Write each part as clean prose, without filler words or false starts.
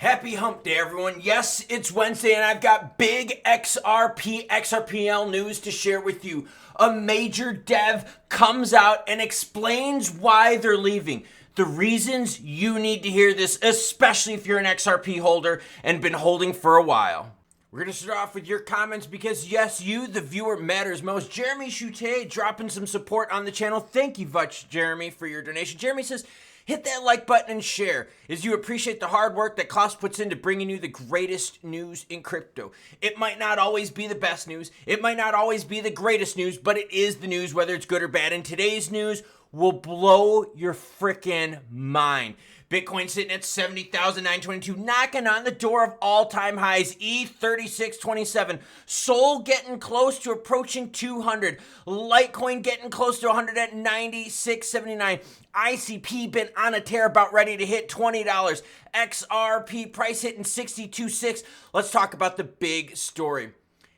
Happy hump day, everyone. Yes, it's Wednesday, and I've got big XRPL news to share with you. A major dev comes out and explains why they're leaving. The reasons you need to hear this, especially if you're an XRP holder and been holding for a while. We're going to start off with your comments because, yes, you, the viewer, matters most. Jeremy Chute dropping some support on the channel. Thank you much, Jeremy, for your donation. Jeremy says, hit that like button and share as you appreciate the hard work that Klaus puts into bringing you the greatest news in crypto. It might not always be the best news. It might not always be the greatest news, but it is the news, whether it's good or bad. And today's news will blow your freaking mind. Bitcoin sitting at 70,922, knocking on the door of all-time highs. ETH 3627. Sol getting close to approaching 200. Litecoin getting close to 100 at 96.79. ICP been on a tear, about ready to hit $20. XRP price hitting 62.6. Let's talk about the big story.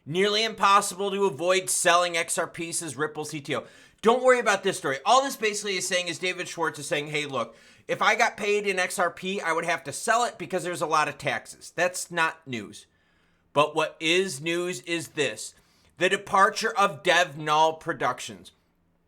Nearly impossible to avoid selling XRP, says Ripple CTO. Don't worry about this story. All this basically is saying is David Schwartz is saying, hey, look, if I got paid in XRP, I would have to sell it because there's a lot of taxes. That's not news. But what is news is this: the departure of Null Productions.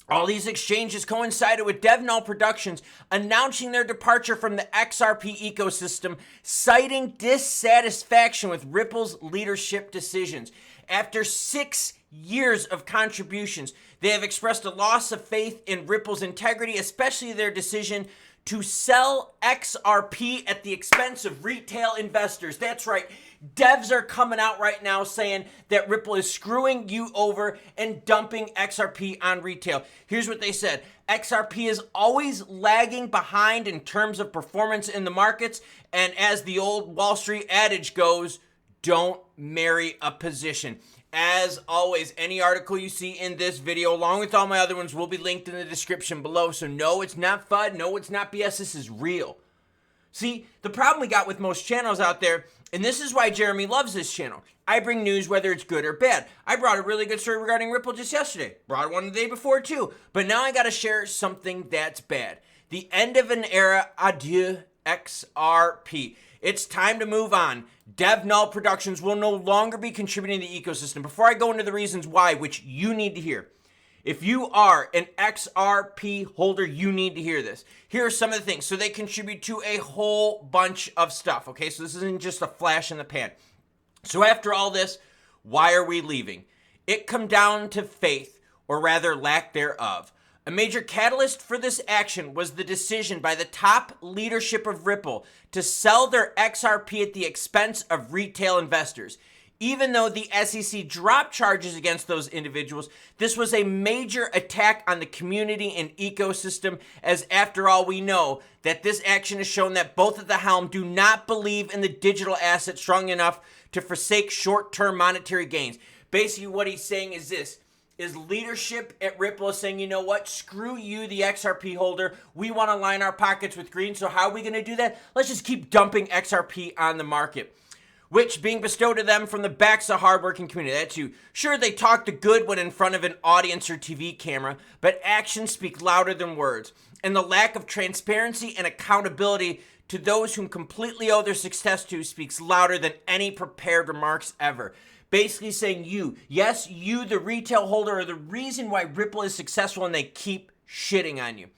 All these exchanges coincided with Null Productions announcing their departure from the XRP ecosystem, citing dissatisfaction with Ripple's leadership decisions. After 6 years of contributions, they have expressed a loss of faith in Ripple's integrity, especially their decision to sell XRP at the expense of retail investors. That's right. Devs are coming out right now saying that Ripple is screwing you over and dumping XRP on retail. Here's what they said. XRP is always lagging behind in terms of performance in the markets. And as the old Wall Street adage goes, don't marry a position. As always, any article you see in this video, along with all my other ones, will be linked in the description below. So no, it's not FUD. No, it's not BS. This is real. See, the problem we got with most channels out there, and this is why Jeremy loves this channel. I bring news whether it's good or bad. I brought a really good story regarding Ripple just yesterday. Brought one the day before too. But now I got to share something that's bad. The end of an era. Adieu, XRP. It's time to move on. Null Productions will no longer be contributing to the ecosystem. Before I go into the reasons why, which you need to hear, if you are an XRP holder, you need to hear this. Here are some of the things. So they contribute to a whole bunch of stuff, okay? So this isn't just a flash in the pan. So after all this, why are we leaving? It come down to faith, or rather lack thereof. A major catalyst for this action was the decision by the top leadership of Ripple to sell their XRP at the expense of retail investors. Even though the SEC dropped charges against those individuals, this was a major attack on the community and ecosystem, as after all, we know that this action has shown that both at the helm do not believe in the digital asset strong enough to forsake short-term monetary gains. Basically, what he's saying is this: is leadership at Ripple is saying, you know what, screw you, the XRP holder. We want to line our pockets with green. So how are we going to do that? Let's just keep dumping XRP on the market, which being bestowed to them from the backs of hardworking community. That's you. Sure, they talk the good when in front of an audience or TV camera, but actions speak louder than words. And the lack of transparency and accountability to those whom completely owe their success to speaks louder than any prepared remarks ever. Basically saying you, yes, you, the retail holder, are the reason why Ripple is successful and they keep shitting on you.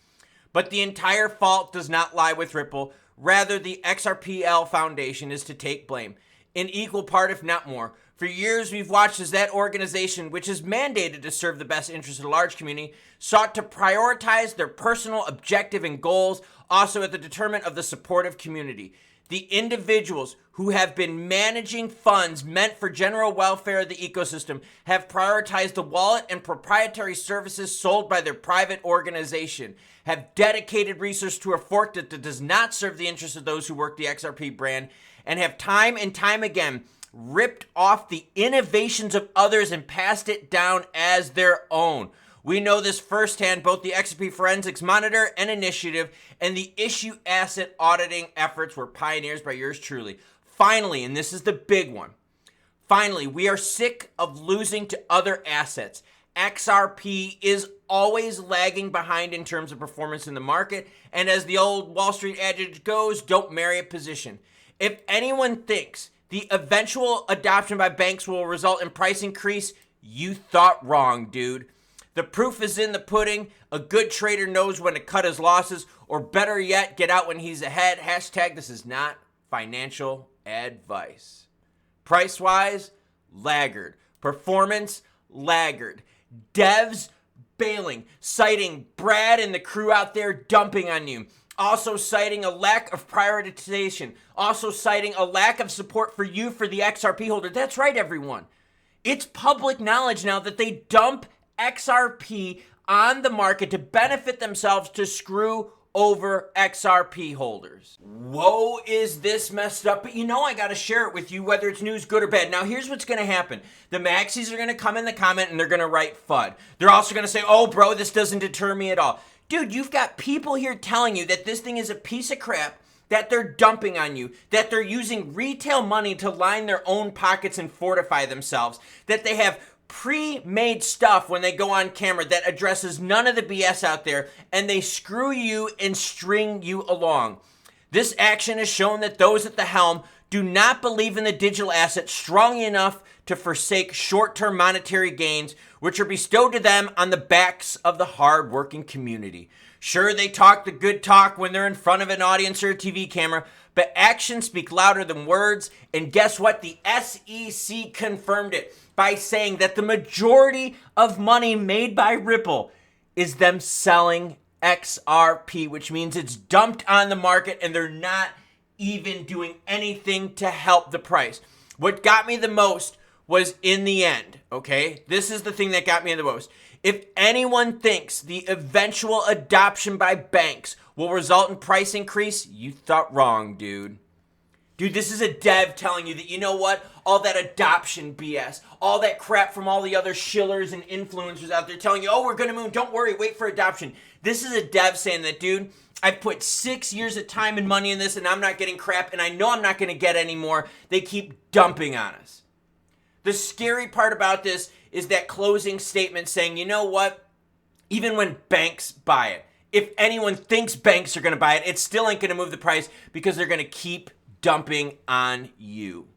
But the entire fault does not lie with Ripple. Rather, the XRPL Foundation is to take blame, in equal part, if not more. For years, we've watched as that organization, which is mandated to serve the best interests of the large community, sought to prioritize their personal objective and goals, also at the detriment of the supportive community. The individuals who have been managing funds meant for general welfare of the ecosystem have prioritized the wallet and proprietary services sold by their private organization, have dedicated resources to a fork that does not serve the interests of those who work the XRP brand, and have time and time again ripped off the innovations of others and passed it down as their own. We know this firsthand, both the XRP Forensics Monitor and Initiative and the issue asset auditing efforts were pioneers by yours truly. Finally, and this is the big one, finally, we are sick of losing to other assets. XRP is always lagging behind in terms of performance in the market, and as the old Wall Street adage goes, don't marry a position. If anyone thinks the eventual adoption by banks will result in price increase, you thought wrong, dude. The proof is in the pudding. A good trader knows when to cut his losses, or better yet, get out when he's ahead. Hashtag this is not financial advice. Price-wise, laggard. Performance, laggard. Devs, bailing. Citing Brad and the crew out there dumping on you. Also citing a lack of prioritization. Also citing a lack of support for you for the XRP holder. That's right, everyone. It's public knowledge now that they dump XRP on the market to benefit themselves to screw over XRP holders. Whoa, is this messed up? But you know I gotta share it with you, whether it's news, good or bad. Now here's what's gonna happen. The maxis are gonna come in the comment and they're gonna write FUD. They're also gonna say, oh bro, this doesn't deter me at all. Dude, you've got people here telling you that this thing is a piece of crap, that they're dumping on you, that they're using retail money to line their own pockets and fortify themselves, that they have pre-made stuff when they go on camera that addresses none of the BS out there, and they screw you and string you along. This action has shown that those at the helm do not believe in the digital asset strongly enough to forsake short-term monetary gains, which are bestowed to them on the backs of the hard-working community. Sure, they talk the good talk when they're in front of an audience or a TV camera, but actions speak louder than words, and guess what? The SEC confirmed it by saying that the majority of money made by Ripple is them selling XRP, which means it's dumped on the market and they're not even doing anything to help the price. What got me the most was in the end, okay? This is the thing that got me the most. If anyone thinks the eventual adoption by banks will result in price increase, you thought wrong, dude. Dude, this is a dev telling you that, you know what? All that adoption BS, all that crap from all the other shillers and influencers out there telling you, oh, we're going to move. Don't worry. Wait for adoption. This is a dev saying that, dude, I've put 6 years of time and money in this and I'm not getting crap and I know I'm not going to get any more. They keep dumping on us. The scary part about this is that closing statement saying, you know what? Even when banks buy it, if anyone thinks banks are going to buy it, it still ain't going to move the price because they're going to keep dumping on you.